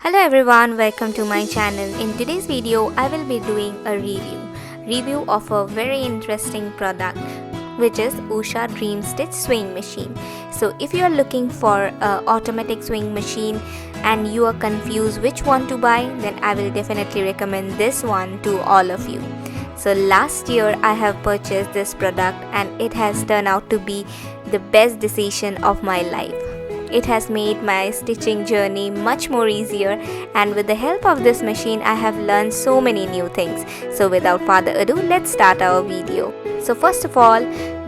Hello everyone, welcome to my channel. In today's video, I will be doing a review of a very interesting product, which is Usha Dream Stich Swing Machine. So if you are looking for an automatic swing machine and you are confused which one to buy, then I will definitely recommend this one to all of you. So last year I have purchased this product and it has turned out to be the best decision of my life. It has made my stitching journey much more easier, and with the help of this machine I have learned so many new things. So without further ado, let's start our video. So first of all,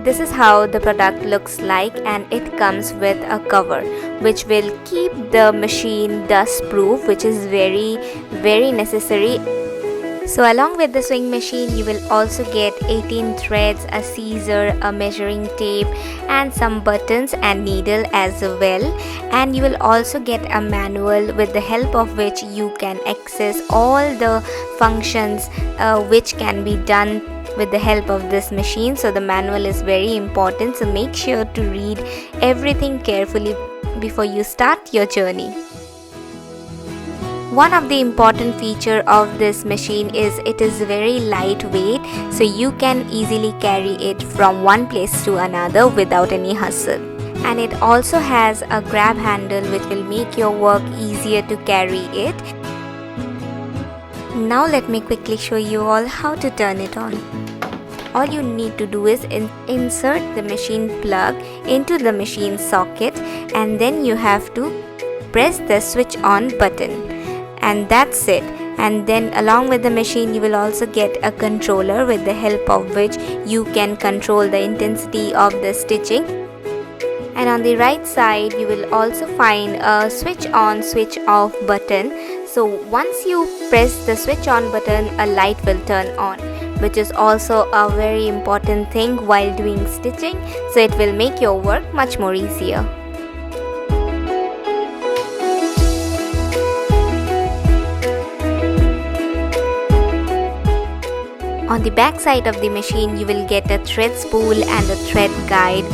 this is how the product looks like, and it comes with a cover which will keep the machine dust proof, which is very necessary. So along with the swing machine, you will also get 18 threads, a scissor, a measuring tape and some buttons and needle as well. And you will also get a manual with the help of which you can access all the functions which can be done with the help of this machine. So the manual is very important, so make sure to read everything carefully before you start your journey. One of the important feature of this machine is it is very lightweight, so you can easily carry it from one place to another without any hassle. And it also has a grab handle which will make your work easier to carry it. Now let me quickly show you all how to turn it on. All you need to do is insert the machine plug into the machine socket, and then you have to press the switch on button. And that's it. And then along with the machine you will also get a controller with the help of which you can control the intensity of the stitching. And on the right side you will also find a switch on switch off button. So once you press the switch on button, a light will turn on, which is also a very important thing while doing stitching, so it will make your work much more easier. On the back side of the machine, you will get a thread spool and a thread guide.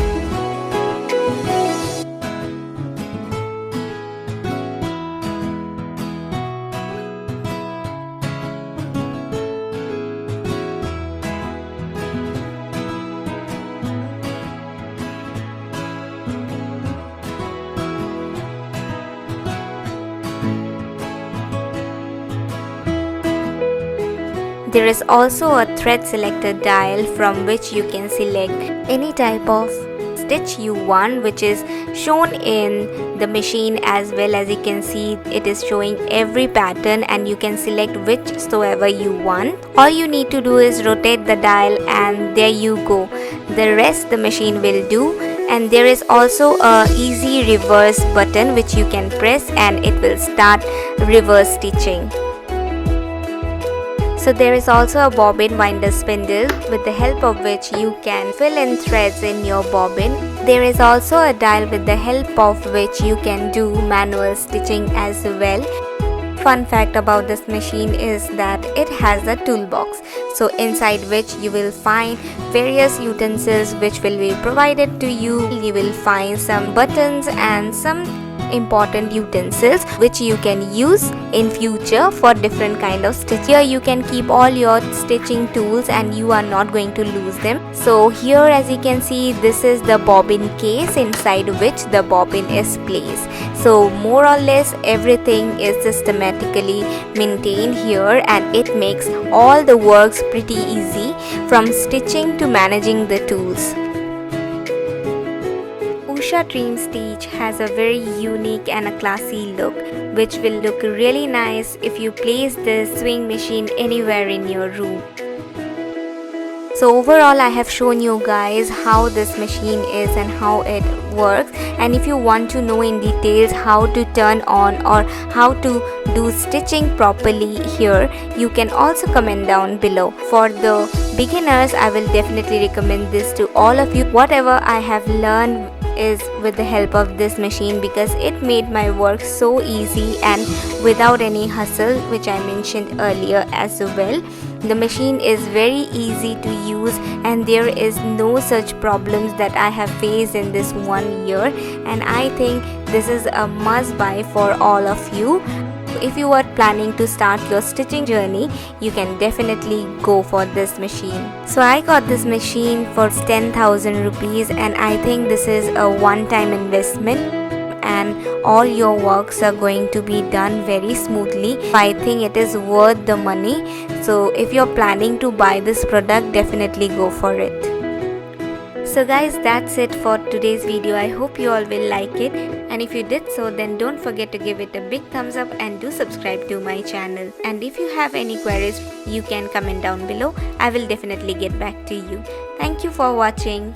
There is also a thread selector dial from which you can select any type of stitch you want, which is shown in the machine. As well as you can see, it is showing every pattern and you can select whichsoever you want. All you need to do is rotate the dial and there you go. The rest the machine will do. And there is also a easy reverse button which you can press and it will start reverse stitching. So there is also a bobbin winder spindle with the help of which you can fill in threads in your bobbin. There is also a dial with the help of which you can do manual stitching as well. Fun fact about this machine is that it has a toolbox, so inside which you will find various utensils which will be provided to you. You will find some buttons and some important utensils which you can use in future for different kind of stitch. Here you can keep all your stitching tools and you are not going to lose them. So here, as you can see, this is the bobbin case inside which the bobbin is placed. So more or less everything is systematically maintained here, and it makes all the works pretty easy, from stitching to managing the tools. Usha Dream Stich has a very unique and a classy look, which will look really nice if you place this swing machine anywhere in your room. So overall I have shown you guys how this machine is and how it works, and if you want to know in details how to turn on or how to do stitching properly here, you can also comment down below. For the beginners, I will definitely recommend this to all of you. Whatever I have learned is with the help of this machine, because it made my work so easy and without any hustle, which I mentioned earlier as well. The machine is very easy to use and there is no such problems that I have faced in this 1 year, and I think this is a must buy for all of you. If you are planning to start your stitching journey, you can definitely go for this machine. So I got this machine for 10,000 rupees, and I think this is a one-time investment and all your works are going to be done very smoothly. I think it is worth the money. So if you're planning to buy this product, definitely go for it. So guys, that's it for today's video. I hope you all will like it, and if you did so, then don't forget to give it a big thumbs up and do subscribe to my channel. And if you have any queries, you can comment down below. I will definitely get back to you. Thank you for watching.